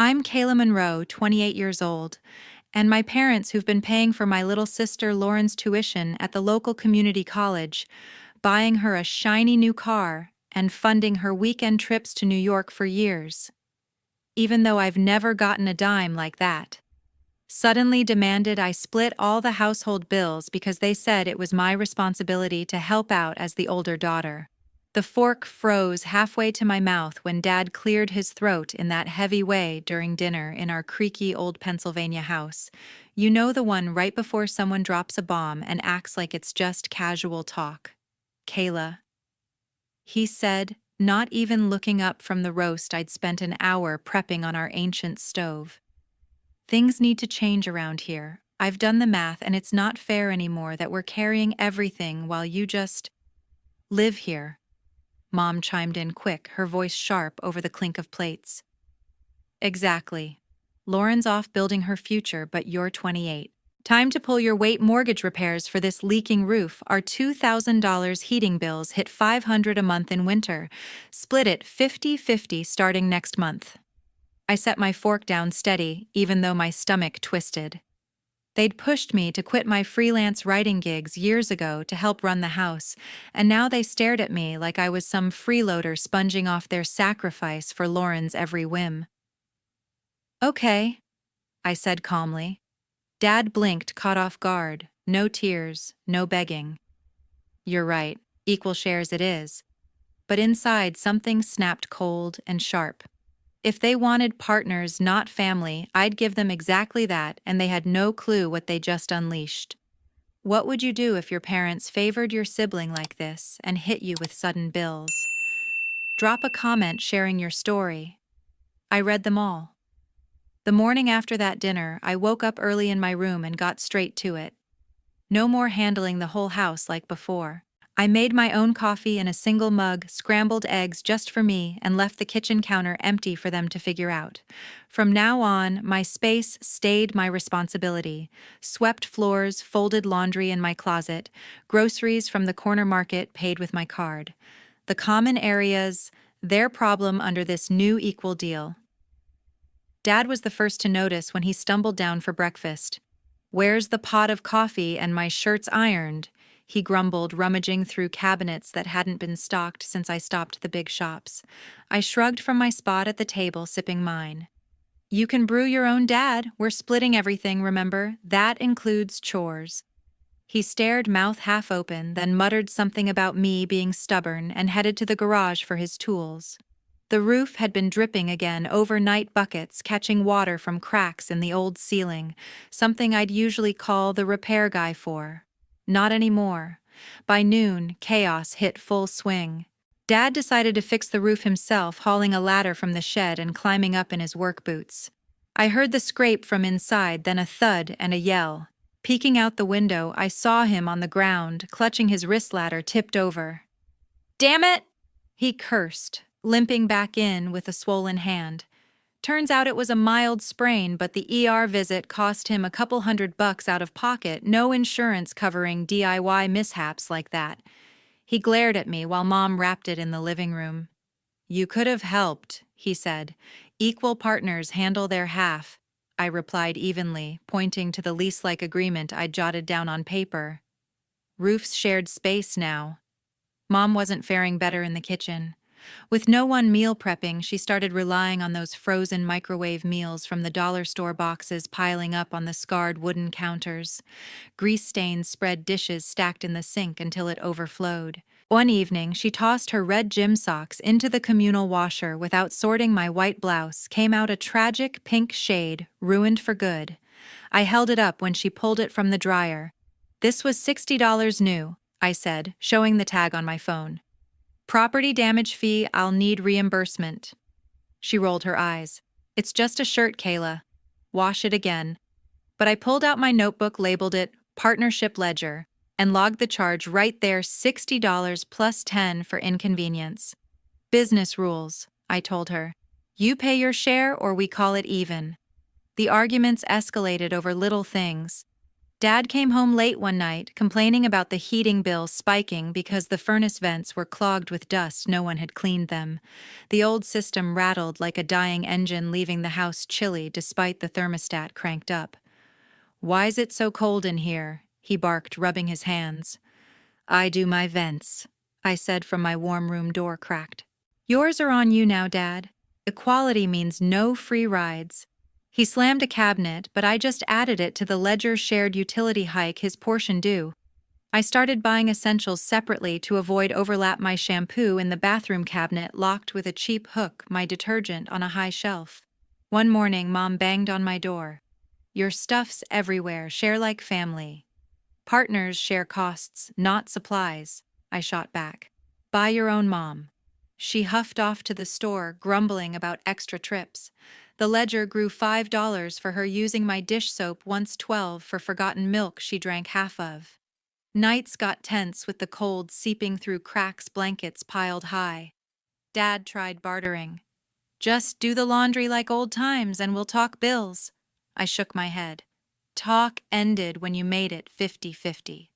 I'm Kayla Monroe, 28 years old, and my parents, who've been paying for my little sister Lauren's tuition at the local community college, buying her a shiny new car, and funding her weekend trips to New York for years, even though I've never gotten a dime like that. Suddenly demanded I split all the household bills because they said it was my responsibility to help out as the older daughter. The fork froze halfway to my mouth when Dad cleared his throat in that heavy way during dinner in our creaky old Pennsylvania house. You know, the one right before someone drops a bomb and acts like it's just casual talk. Kayla, he said, not even looking up from the roast I'd spent an hour prepping on our ancient stove. Things need to change around here. I've done the math, and it's not fair anymore that we're carrying everything while you just live here. Mom chimed in quick, her voice sharp over the clink of plates. Exactly. Lauren's off building her future, but you're 28. Time to pull your weight. Mortgage repairs for this leaking roof. Our $2,000 heating bills hit $500 a month in winter. Split it 50-50 starting next month. I set my fork down steady, even though my stomach twisted. They'd pushed me to quit my freelance writing gigs years ago to help run the house, and now they stared at me like I was some freeloader sponging off their sacrifice for Lauren's every whim. Okay, I said calmly. Dad blinked, caught off guard. No tears, no begging. You're right, equal shares it is. But inside, something snapped cold and sharp. If they wanted partners, not family, I'd give them exactly that, and they had no clue what they just unleashed. What would you do if your parents favored your sibling like this and hit you with sudden bills? Drop a comment sharing your story. I read them all. The morning after that dinner, I woke up early in my room and got straight to it. No more handling the whole house like before. I made my own coffee in a single mug, scrambled eggs just for me, and left the kitchen counter empty for them to figure out. From now on, my space stayed my responsibility. Swept floors, folded laundry in my closet, groceries from the corner market paid with my card. The common areas, their problem under this new equal deal. Dad was the first to notice when he stumbled down for breakfast. "Where's the pot of coffee and my shirts ironed?" he grumbled, rummaging through cabinets that hadn't been stocked since I stopped the big shops. I shrugged from my spot at the table, sipping mine. "You can brew your own, Dad. We're splitting everything, remember? That includes chores." He stared, mouth half open, then muttered something about me being stubborn and headed to the garage for his tools. The roof had been dripping again, overnight buckets catching water from cracks in the old ceiling, something I'd usually call the repair guy for. Not anymore. By noon, chaos hit full swing. Dad decided to fix the roof himself, hauling a ladder from the shed and climbing up in his work boots. I heard the scrape from inside, then a thud and a yell. Peeking out the window, I saw him on the ground, clutching his wrist ladder tipped over. "Damn it!" he cursed, limping back in with a swollen hand. Turns out it was a mild sprain, but the ER visit cost him a couple $100 out of pocket, no insurance covering DIY mishaps like that. He glared at me while Mom wrapped it in the living room. "You could have helped," he said. "Equal partners handle their half," I replied evenly, pointing to the lease-like agreement I'd jotted down on paper. Roofs shared space now. Mom wasn't faring better in the kitchen. With no one meal prepping, she started relying on those frozen microwave meals from the dollar store boxes piling up on the scarred wooden counters. Grease stains spread dishes stacked in the sink until it overflowed. One evening, she tossed her red gym socks into the communal washer without sorting my white blouse, came out a tragic pink shade, ruined for good. I held it up when she pulled it from the dryer. "This was $60 new," I said, showing the tag on my phone. "Property damage fee, I'll need reimbursement." She rolled her eyes. "It's just a shirt, Kayla. Wash it again." But I pulled out my notebook, labeled it Partnership Ledger, and logged the charge right there, $60 plus 10 for inconvenience. "Business rules," I told her. "You pay your share or we call it even." The arguments escalated over little things. Dad came home late one night, complaining about the heating bill spiking because the furnace vents were clogged with dust no one had cleaned them. The old system rattled like a dying engine, leaving the house chilly despite the thermostat cranked up. "Why's it so cold in here?" he barked, rubbing his hands. "I do my vents," I said from my warm room door cracked. "Yours are on you now, Dad. Equality means no free rides." He slammed a cabinet, but I just added it to the ledger shared utility hike his portion due. I started buying essentials separately to avoid overlap, my shampoo in the bathroom cabinet locked with a cheap hook, my detergent on a high shelf. One morning, Mom banged on my door. "Your stuff's everywhere, share like family." "Partners share costs, not supplies," I shot back. "Buy your own, Mom." She huffed off to the store, grumbling about extra trips. The ledger grew $5 for her using my dish soap, once $12 for forgotten milk she drank half of. Nights got tense with the cold seeping through cracks, blankets piled high. Dad tried bartering. "Just do the laundry like old times and we'll talk bills." I shook my head. Talk ended when you made it 50-50.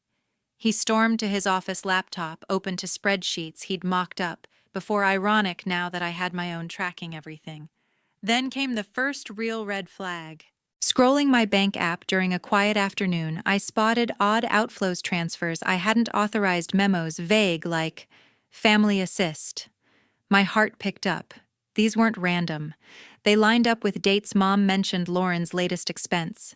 He stormed to his office laptop, open to spreadsheets he'd mocked up, before ironic now that I had my own tracking everything. Then came the first real red flag. Scrolling my bank app during a quiet afternoon, I spotted odd outflows, transfers I hadn't authorized, memos vague like family assist. My heart picked up. These weren't random. They lined up with dates Mom mentioned Lauren's latest expense.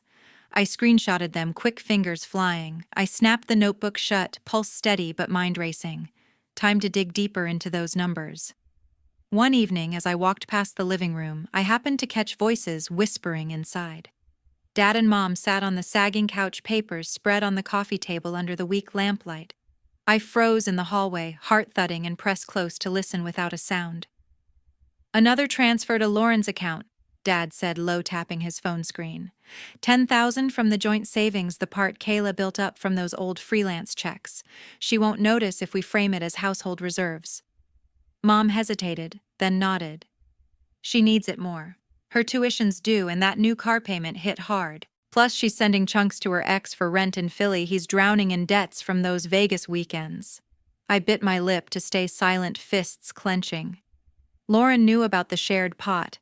I screenshotted them, quick fingers flying. I snapped the notebook shut, pulse steady but mind racing. Time to dig deeper into those numbers. One evening, as I walked past the living room, I happened to catch voices whispering inside. Dad and Mom sat on the sagging couch, papers spread on the coffee table under the weak lamplight. I froze in the hallway, heart thudding, and pressed close to listen without a sound. "Another transfer to Lauren's account," Dad said, low, tapping his phone screen. "10,000 from the joint savings, the part Kayla built up from those old freelance checks. She won't notice if we frame it as household reserves." Mom hesitated, then nodded. "She needs it more. Her tuition's due and that new car payment hit hard. Plus she's sending chunks to her ex for rent in Philly. He's drowning in debts from those Vegas weekends." I bit my lip to stay silent, fists clenching. Lauren knew about the shared pot.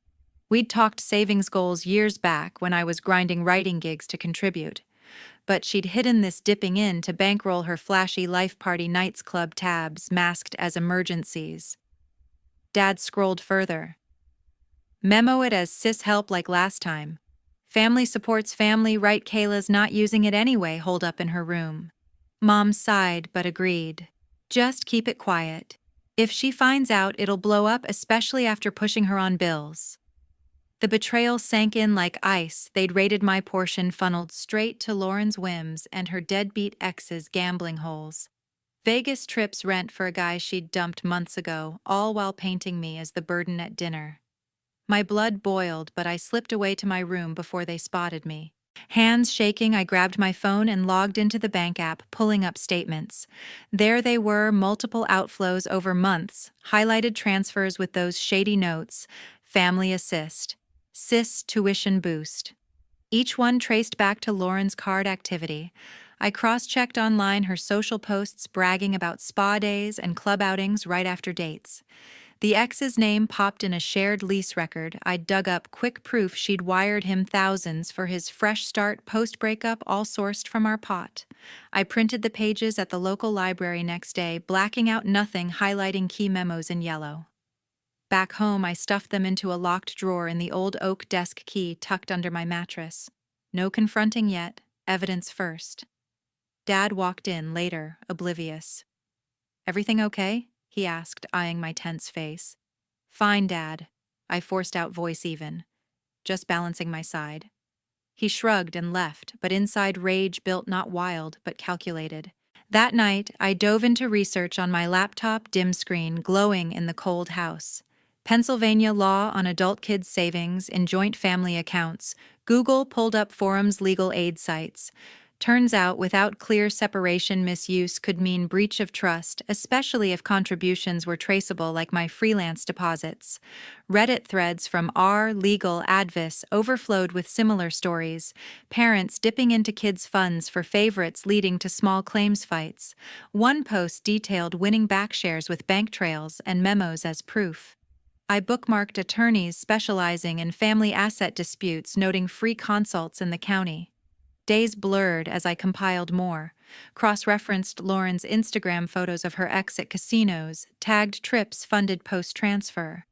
We'd talked savings goals years back when I was grinding writing gigs to contribute. But she'd hidden this dipping in to bankroll her flashy life party nights club tabs masked as emergencies. Dad scrolled further. "Memo it as sis help like last time. Family supports family, right? Kayla's not using it anyway, holed up in her room." Mom sighed but agreed. "Just keep it quiet. If she finds out, it'll blow up, especially after pushing her on bills." The betrayal sank in like ice. They'd raided my portion, funneled straight to Lauren's whims and her deadbeat ex's gambling holes. Vegas trips, rent for a guy she'd dumped months ago, all while painting me as the burden at dinner. My blood boiled, but I slipped away to my room before they spotted me. Hands shaking, I grabbed my phone and logged into the bank app, pulling up statements. There they were, multiple outflows over months, highlighted transfers with those shady notes: family assist, sis tuition boost. Each one traced back to Lauren's card activity. I cross-checked online her social posts bragging about spa days and club outings right after dates. The ex's name popped in a shared lease record. I dug up quick proof she'd wired him thousands for his fresh start post-breakup, all sourced from our pot. I printed the pages at the local library next day, blacking out nothing, highlighting key memos in yellow. Back home, I stuffed them into a locked drawer in the old oak desk key tucked under my mattress. No confronting yet, evidence first. Dad walked in later, oblivious. "Everything okay?" he asked, eyeing my tense face. "Fine, Dad." I forced out, voice even. "Just balancing my side." He shrugged and left, but inside rage built, not wild, but calculated. That night, I dove into research on my laptop dim screen, glowing in the cold house. Pennsylvania law on adult kids' savings in joint family accounts. Google pulled up forums, legal aid sites. Turns out, without clear separation, misuse could mean breach of trust, especially if contributions were traceable like my freelance deposits. Reddit threads from R Legal Advis overflowed with similar stories, parents dipping into kids' funds for favorites leading to small claims fights. One post detailed winning back shares with bank trails and memos as proof. I bookmarked attorneys specializing in family asset disputes, noting free consults in the county. Days blurred as I compiled more, cross-referenced Lauren's Instagram photos of her ex at casinos, tagged trips funded post-transfer.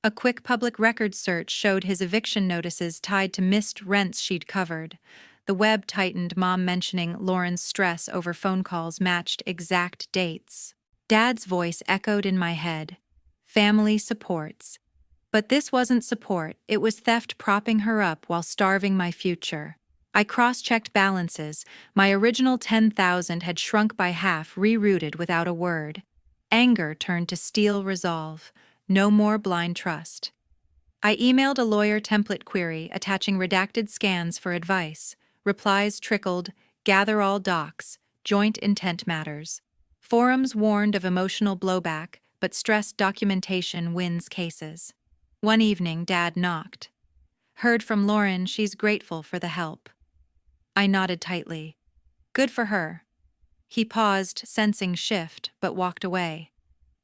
A quick public records search showed his eviction notices tied to missed rents she'd covered. The web tightened, Mom mentioning Lauren's stress over phone calls matched exact dates. Dad's voice echoed in my head. Family supports. But this wasn't support, it was theft propping her up while starving my future. I cross-checked balances. My original 10,000 had shrunk by half, rerouted without a word. Anger turned to steel resolve. No more blind trust. I emailed a lawyer template query attaching redacted scans for advice. Replies trickled, gather all docs, joint intent matters. Forums warned of emotional blowback, but stressed documentation wins cases. One evening, Dad knocked. Heard from Lauren, she's grateful for the help. I nodded tightly. Good for her. He paused, sensing shift, but walked away.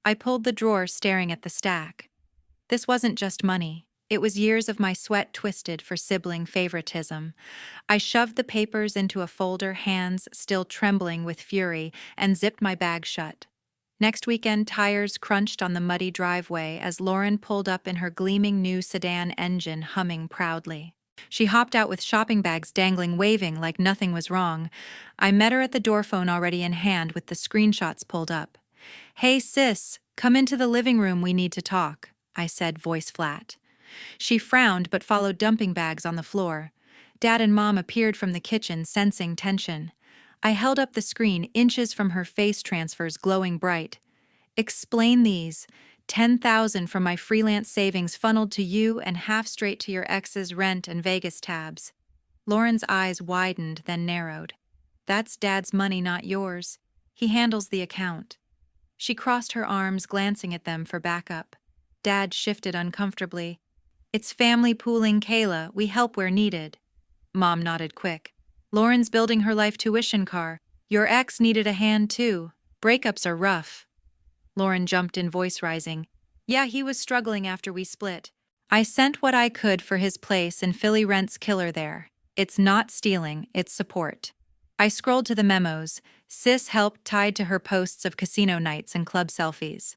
I pulled the drawer, staring at the stack. This wasn't just money. It was years of my sweat twisted for sibling favoritism. I shoved the papers into a folder, hands still trembling with fury, and zipped my bag shut. Next weekend, tires crunched on the muddy driveway as Lauren pulled up in her gleaming new sedan engine, humming proudly. She hopped out with shopping bags dangling, waving like nothing was wrong. I met her at the door, phone already in hand with the screenshots pulled up. "Hey sis, come into the living room, we need to talk," I said, voice flat. She frowned but followed, dumping bags on the floor. Dad and Mom appeared from the kitchen, sensing tension. I held up the screen, inches from her face transfers glowing bright. "Explain these. 10,000 from my freelance savings funneled to you and half straight to your ex's rent and Vegas tabs." Lauren's eyes widened, then narrowed. "That's Dad's money, not yours. He handles the account." She crossed her arms, glancing at them for backup. Dad shifted uncomfortably. "It's family pooling, Kayla. We help where needed." Mom nodded quick. "Lauren's building her life tuition car. Your ex needed a hand too. Breakups are rough." Lauren jumped in, voice rising. "Yeah, he was struggling after we split. I sent what I could for his place in Philly, rent's killer there. It's not stealing, it's support." I scrolled to the memos. Sis helped tied to her posts of casino nights and club selfies.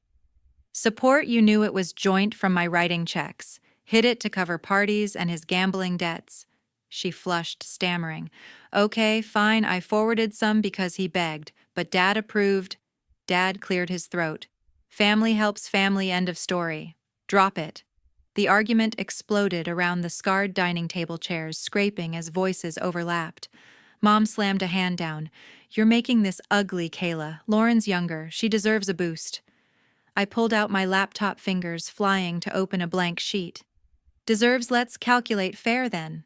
Support, you knew it was joint from my writing checks. Hid it to cover parties and his gambling debts. She flushed, stammering. "Okay, fine, I forwarded some because he begged, but Dad approved." Dad cleared his throat. "Family helps family, end of story. Drop it." The argument exploded around the scarred dining table chairs, scraping as voices overlapped. Mom slammed a hand down. "You're making this ugly, Kayla. Lauren's younger. She deserves a boost." I pulled out my laptop, fingers flying to open a blank sheet. "Deserves, let's calculate fair then."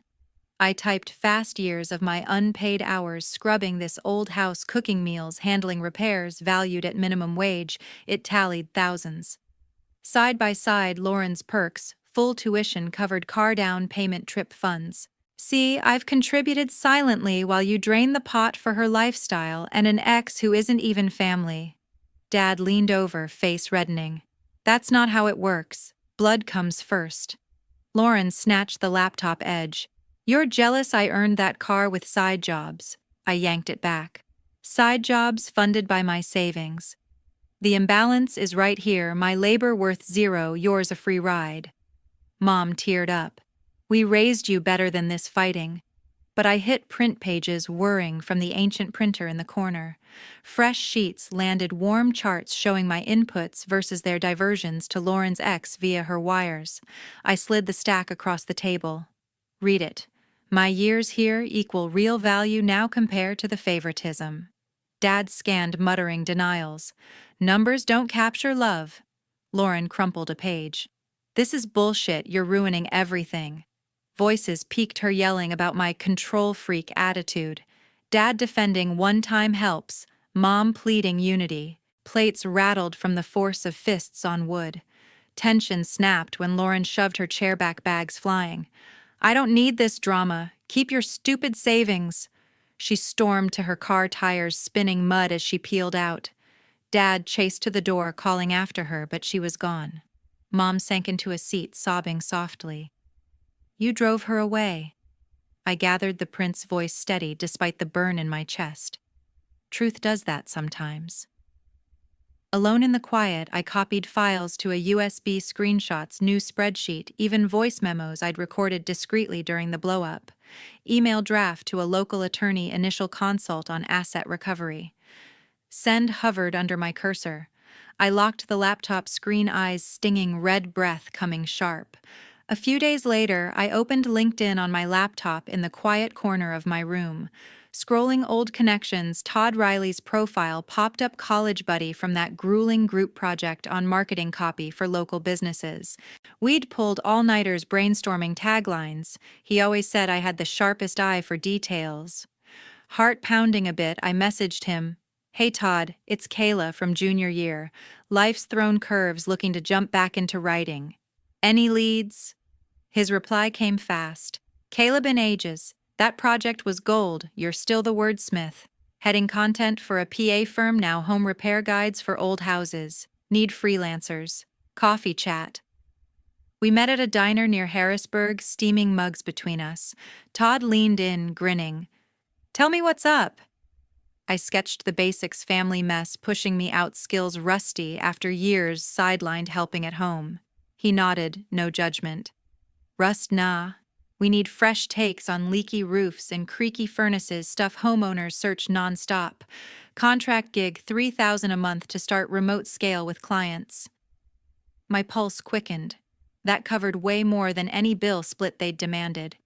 I typed fast, years of my unpaid hours scrubbing this old house, cooking meals, handling repairs, valued at minimum wage. It tallied thousands. Side by side, Lauren's perks, full tuition, covered car down payment, trip funds. "See, I've contributed silently while you drain the pot for her lifestyle and an ex who isn't even family." Dad leaned over, face reddening. "That's not how it works. Blood comes first." Lauren snatched the laptop edge. "You're jealous I earned that car with side jobs." I yanked it back. "Side jobs funded by my savings. The imbalance is right here, my labor worth zero, yours a free ride." Mom teared up. "We raised you better than this fighting." But I hit print pages, whirring from the ancient printer in the corner. Fresh sheets landed, warm charts showing my inputs versus their diversions to Lauren's ex via her wires. I slid the stack across the table. "Read it. My years here equal real value now compared to the favoritism." Dad scanned, muttering denials. "Numbers don't capture love." Lauren crumpled a page. "This is bullshit, you're ruining everything." Voices piqued her, yelling about my control freak attitude. Dad defending one-time helps, Mom pleading unity. Plates rattled from the force of fists on wood. Tension snapped when Lauren shoved her chairback bags flying. I don't need this drama. Keep your stupid savings. She stormed to her car tires, spinning mud as she peeled out. Dad chased to the door, calling after her, but she was gone. Mom sank into a seat, sobbing softly. You drove her away. I gathered the prince's voice steady despite the burn in my chest. Truth does that sometimes. Alone in the quiet, I copied files to a USB screenshots, new spreadsheet, even voice memos I'd recorded discreetly during the blow-up. Email draft to a local attorney, initial consult on asset recovery. Send hovered under my cursor. I locked the laptop screen, eyes stinging, red breath coming sharp. A few days later, I opened LinkedIn on my laptop in the quiet corner of my room. Scrolling old connections, Todd Riley's profile popped up, college buddy from that grueling group project on marketing copy for local businesses. We'd pulled all-nighters brainstorming taglines. He always said I had the sharpest eye for details. Heart pounding a bit, I messaged him. Hey Todd, it's Kayla from junior year. Life's thrown curves, looking to jump back into writing. Any leads? His reply came fast. Kayla, been ages. That project was gold. You're still the wordsmith. Heading content for a PA firm, now home repair guides for old houses. Need freelancers. Coffee chat. We met at a diner near Harrisburg, steaming mugs between us. Todd leaned in, grinning. Tell me what's up. I sketched the basics, family mess, pushing me out, skills rusty after years sidelined helping at home. He nodded, no judgment. Rust, nah. We need fresh takes on leaky roofs and creaky furnaces, stuff homeowners search nonstop. Contract gig, $3,000 a month to start remote scale with clients. My pulse quickened. That covered way more than any bill split they'd demanded.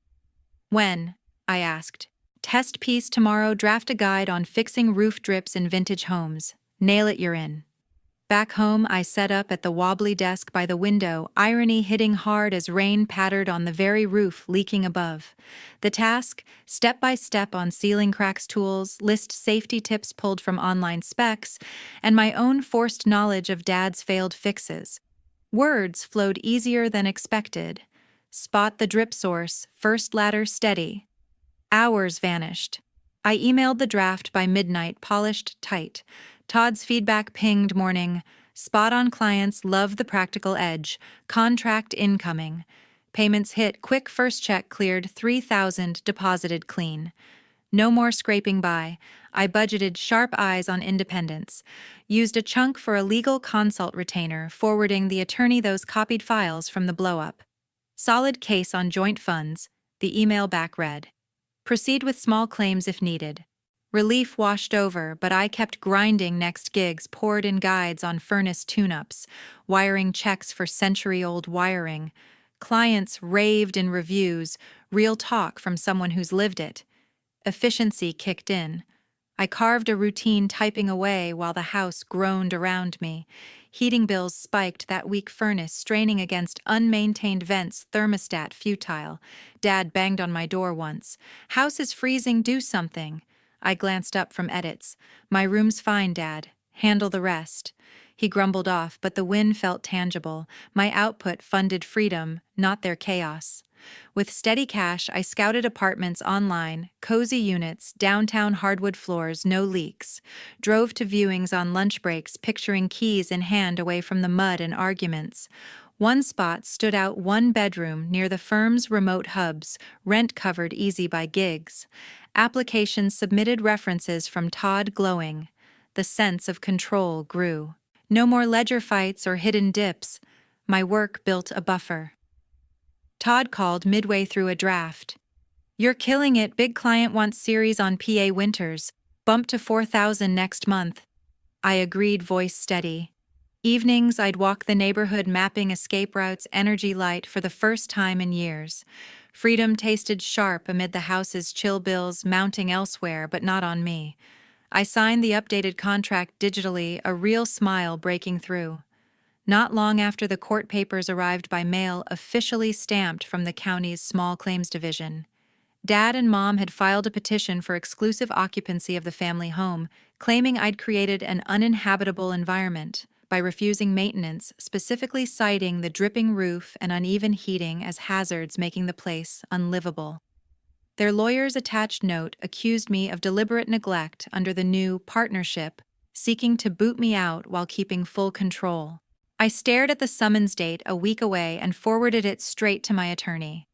When? I asked. Test piece tomorrow, draft a guide on fixing roof drips in vintage homes. Nail it, you're in. Back home, I set up at the wobbly desk by the window, irony hitting hard as rain pattered on the very roof leaking above. The task, step by step on ceiling cracks tools, list safety tips pulled from online specs, and my own forced knowledge of Dad's failed fixes. Words flowed easier than expected. Spot the drip source, first ladder steady. Hours vanished. I emailed the draft by midnight, polished tight. Todd's feedback pinged morning. Spot on clients, love the practical edge. Contract incoming. Payments hit, quick first check cleared, $3,000 deposited clean. No more scraping by. I budgeted, sharp eyes on independence. Used a chunk for a legal consult retainer, forwarding the attorney those copied files from the blow-up. Solid case on joint funds. The email back read. Proceed with small claims if needed. Relief washed over, but I kept grinding. Next gigs poured in guides on furnace tune-ups, wiring checks for century-old wiring. Clients raved in reviews, real talk from someone who's lived it. Efficiency kicked in. I carved a routine, typing away while the house groaned around me. Heating bills spiked, that weak furnace straining against unmaintained vents, thermostat futile. Dad banged on my door once. House is freezing, do something. I glanced up from edits. My room's fine, Dad. Handle the rest. He grumbled off, but the win felt tangible. My output funded freedom, not their chaos. With steady cash, I scouted apartments online, cozy units, downtown hardwood floors, no leaks. Drove to viewings on lunch breaks, picturing keys in hand away from the mud and arguments. One spot stood out, one bedroom near the firm's remote hubs, rent covered easy by gigs. Applications submitted, references from Todd glowing. The sense of control grew. No more ledger fights or hidden dips. My work built a buffer. Todd called midway through a draft. You're killing it, big client wants series on PA winters. Bump to $4,000 next month. I agreed, voice steady. Evenings, I'd walk the neighborhood mapping escape routes, energy light for the first time in years. Freedom tasted sharp amid the house's chill bills mounting elsewhere, but not on me. I signed the updated contract digitally, a real smile breaking through. Not long after the court papers arrived by mail, officially stamped from the county's small claims division. Dad and Mom had filed a petition for exclusive occupancy of the family home, claiming I'd created an uninhabitable environment by refusing maintenance, specifically citing the dripping roof and uneven heating as hazards making the place unlivable. Their lawyer's attached note accused me of deliberate neglect under the new partnership, seeking to boot me out while keeping full control. I stared at the summons date a week away and forwarded it straight to my attorney.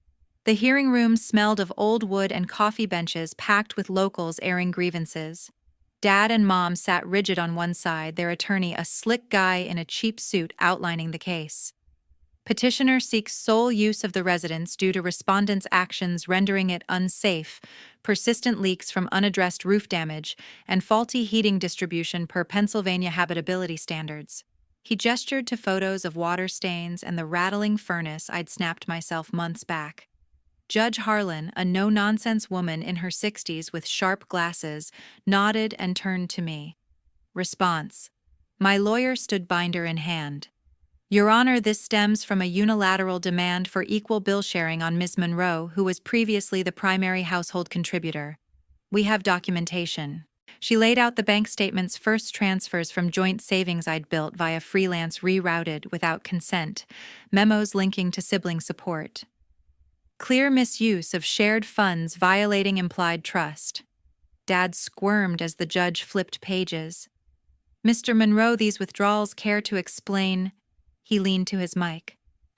The hearing room smelled of old wood and coffee benches packed with locals airing grievances. Dad and Mom sat rigid on one side, their attorney a slick guy in a cheap suit outlining the case. Petitioner seeks sole use of the residence due to respondents' actions rendering it unsafe, persistent leaks from unaddressed roof damage, and faulty heating distribution per Pennsylvania habitability standards. He gestured to photos of water stains and the rattling furnace I'd snapped myself months back. Judge Harlan, a no-nonsense woman in her 60s with sharp glasses, nodded and turned to me. Response. My lawyer stood binder in hand. Your Honor, this stems from a unilateral demand for equal bill sharing on Ms. Monroe, who was previously the primary household contributor. We have documentation. She laid out the bank statement's first transfers from joint savings I'd built via freelance rerouted without consent, memos linking to sibling support. Clear misuse of shared funds violating implied trust. Dad squirmed as the judge flipped pages. Mr. Monroe, these withdrawals care to explain. He leaned to his mic.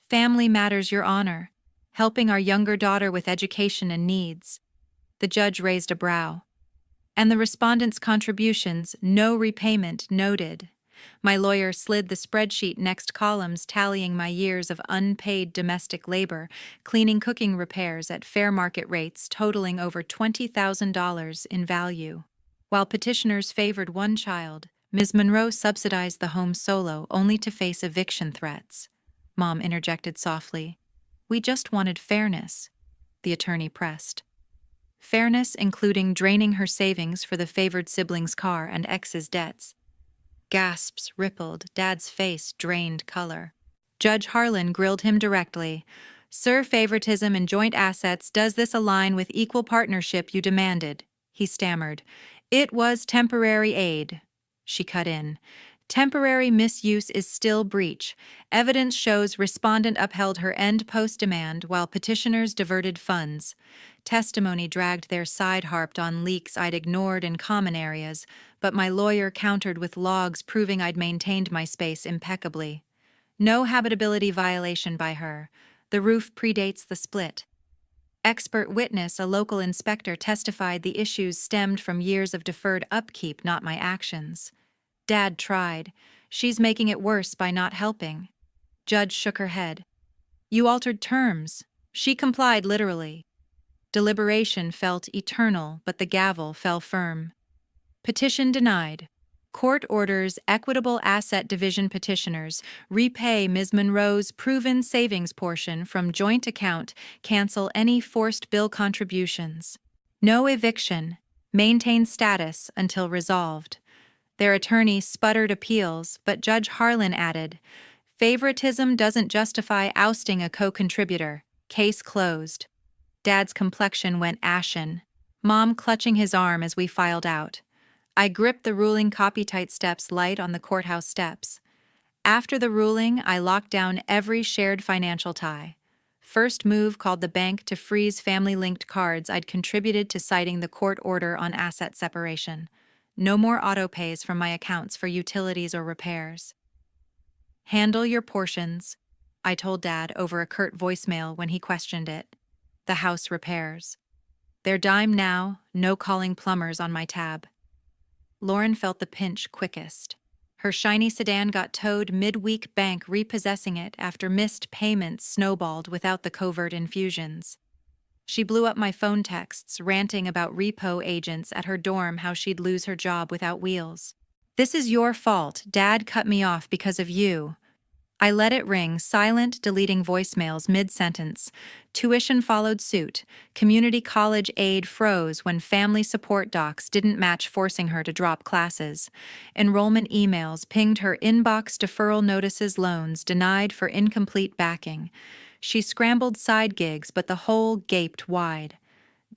Family matters, Your Honor. Helping our younger daughter with education and needs. The judge raised a brow. And the respondent's contributions, no repayment noted. My lawyer slid the spreadsheet next columns tallying my years of unpaid domestic labor, cleaning cooking repairs at fair market rates totaling over $20,000 in value. While petitioners favored one child, Ms. Monroe subsidized the home solo only to face eviction threats. Mom interjected softly. We just wanted fairness, the attorney pressed. Fairness including draining her savings for the favored sibling's car and ex's debts. Gasps rippled, Dad's face drained color. Judge Harlan grilled him directly. Sir, favoritism in joint assets, does this align with equal partnership you demanded? He stammered. It was temporary aid. She cut in. Temporary misuse is still breach. Evidence shows respondent upheld her end-post demand while petitioners diverted funds. Testimony dragged their side harped on leaks I'd ignored in common areas, but my lawyer countered with logs proving I'd maintained my space impeccably. No habitability violation by her. The roof predates the split. Expert witness, a local inspector, testified the issues stemmed from years of deferred upkeep, not my actions. Dad tried. She's making it worse by not helping. Judge shook her head. You altered terms. She complied literally. Deliberation felt eternal, but the gavel fell firm. Petition denied. Court orders equitable asset division petitioners repay Ms. Monroe's proven savings portion from joint account, cancel any forced bill contributions. No eviction. Maintain status until resolved. Their attorney sputtered appeals, but Judge Harlan added, favoritism doesn't justify ousting a co-contributor. Case closed. Dad's complexion went ashen, Mom clutching his arm as we filed out. I gripped the ruling copy-tight steps light on the courthouse steps. After the ruling, I locked down every shared financial tie. First move called the bank to freeze family-linked cards I'd contributed to citing the court order on asset separation. No more auto-pays from my accounts for utilities or repairs. Handle your portions, I told Dad over a curt voicemail when he questioned it. The house repairs. Their dime now, no calling plumbers on my tab. Lauren felt the pinch quickest. Her shiny sedan got towed mid-week, bank repossessing it after missed payments snowballed without the covert infusions. She blew up my phone texts, ranting about repo agents at her dorm how she'd lose her job without wheels. This is your fault. Dad cut me off because of you. I let it ring, silent, deleting voicemails mid-sentence. Tuition followed suit. Community college aid froze when family support docs didn't match, forcing her to drop classes. Enrollment emails pinged her inbox, deferral notices, loans denied for incomplete backing. She scrambled side gigs, but the hole gaped wide.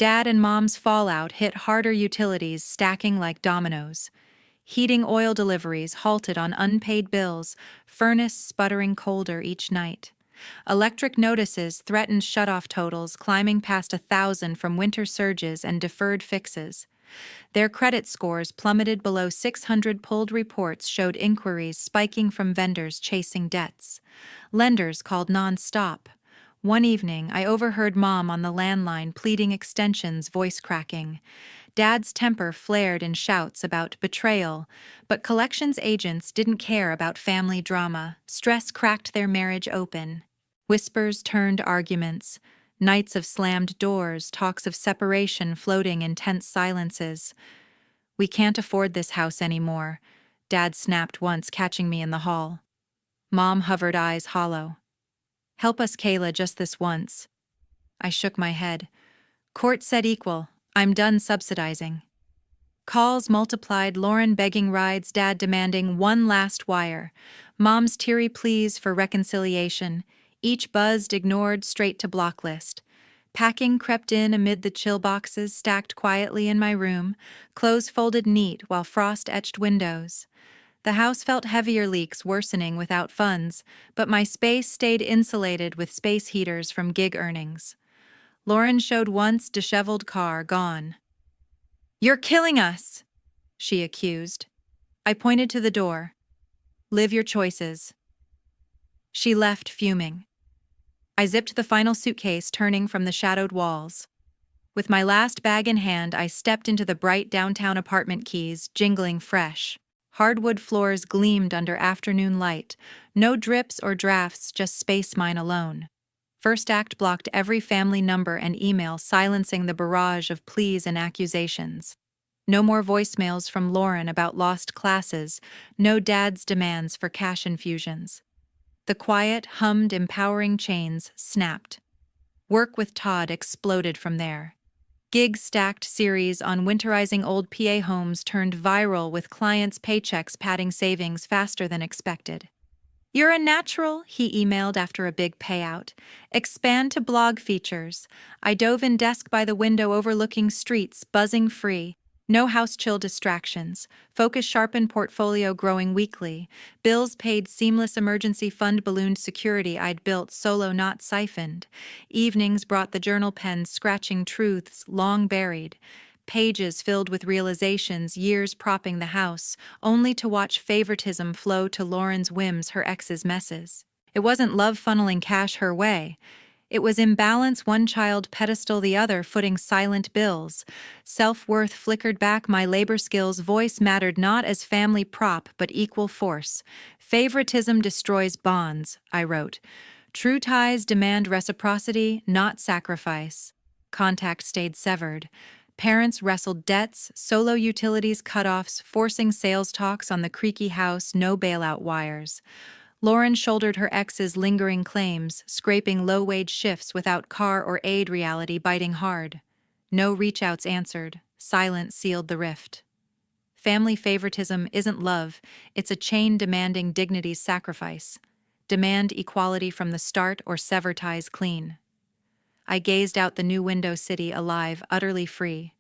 Dad and Mom's fallout hit harder utilities stacking like dominoes. Heating oil deliveries halted on unpaid bills, furnace sputtering colder each night. Electric notices threatened shutoff totals climbing past 1,000 from winter surges and deferred fixes. Their credit scores plummeted below 600. Pulled reports showed inquiries spiking from vendors chasing debts. Lenders called non-stop. One evening, I overheard Mom on the landline pleading extensions, voice cracking. Dad's temper flared in shouts about betrayal, but collections agents didn't care about family drama. Stress cracked their marriage open. Whispers turned arguments. Nights of slammed doors, talks of separation floating in tense silences. "We can't afford this house anymore," Dad snapped once, catching me in the hall. Mom hovered, eyes hollow. "Help us, Kayla, just this once." I shook my head. "Court said equal. I'm done subsidizing." Calls multiplied, Lauren begging rides, Dad demanding one last wire. Mom's teary pleas for reconciliation. Each buzzed, ignored, straight to block list. Packing crept in amid the chill boxes stacked quietly in my room, clothes folded neat while frost etched windows. The house felt heavier, leaks worsening without funds, but my space stayed insulated with space heaters from gig earnings. Lauren showed once disheveled car, gone. "You're killing us," she accused. I pointed to the door. "Live your choices." She left, fuming. I zipped the final suitcase, turning from the shadowed walls. With my last bag in hand, I stepped into the bright downtown apartment, keys jingling fresh. Hardwood floors gleamed under afternoon light. No drips or drafts, just space mine alone. First Act blocked every family number and email, silencing the barrage of pleas and accusations. No more voicemails from Lauren about lost classes, no Dad's demands for cash infusions. The quiet, hummed, empowering chains snapped. Work with Todd exploded from there. Gig-stacked series on winterizing old PA homes turned viral, with clients' paychecks padding savings faster than expected. "You're a natural," he emailed after a big payout. "Expand to blog features." I dove in, desk by the window overlooking streets, buzzing free. No house-chill distractions. Focus sharpened, portfolio growing weekly. Bills paid, seamless emergency fund ballooned, security I'd built solo, not siphoned. Evenings brought the journal pens, scratching truths long buried. Pages filled with realizations, years propping the house, only to watch favoritism flow to Lauren's whims, her ex's messes. It wasn't love funneling cash her way. It was imbalance, one child pedestal, the other footing silent bills. Self-worth flickered back, my labor skills, voice mattered not as family prop but equal force. "Favoritism destroys bonds," I wrote. "True ties demand reciprocity, not sacrifice." Contact stayed severed. Parents wrestled debts, solo utilities cutoffs, forcing sales talks on the creaky house, no bailout wires. Lauren shouldered her ex's lingering claims, scraping low-wage shifts without car or aid, reality biting hard. No reach-outs answered. Silence sealed the rift. Family favoritism isn't love, it's a chain demanding dignity's sacrifice. Demand equality from the start or sever ties clean. I gazed out the new window, city alive, utterly free.